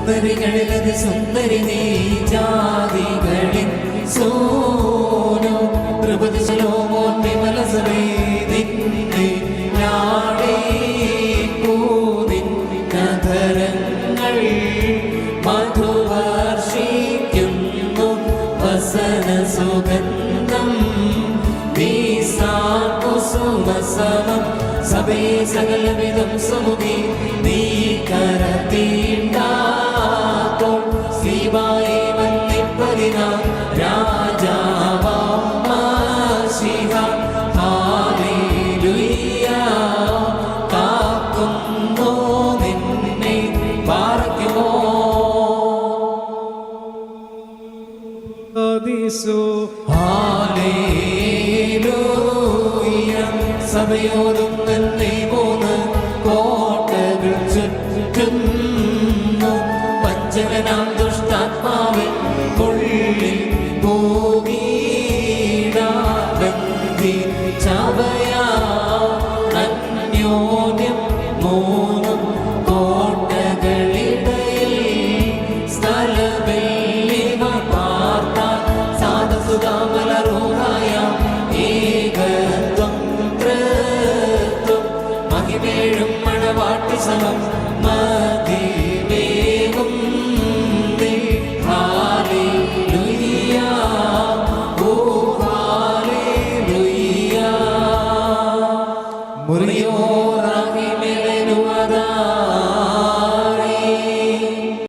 സുന്ദരികളിലത് സുന്ദരി നീ ജാതികളിൽ സോനോ പ്രഭുതി ശലോമോൻ വിമല സഭേ നിന്നെ ഞാടേക്കൂതിൻ കഥരങ്ങൾ മധുവർഷിക്കുന്നു വസന സുഗന്ധം കുസുമസമം സഭേ സകലവിധം സമുദി നീ കരത്തീണ്ടാത്തോൾ ശ്രീബായി വന്നിപ്പതിന രാജാവാം ശിവ ഹാലേലുയ്യ കാക്കുന്നോ നിന്നെ പാർക്കുമോ സഭയോടും തന്നെ മൂന്ന് കോട്ടകൾ ചുറ്റും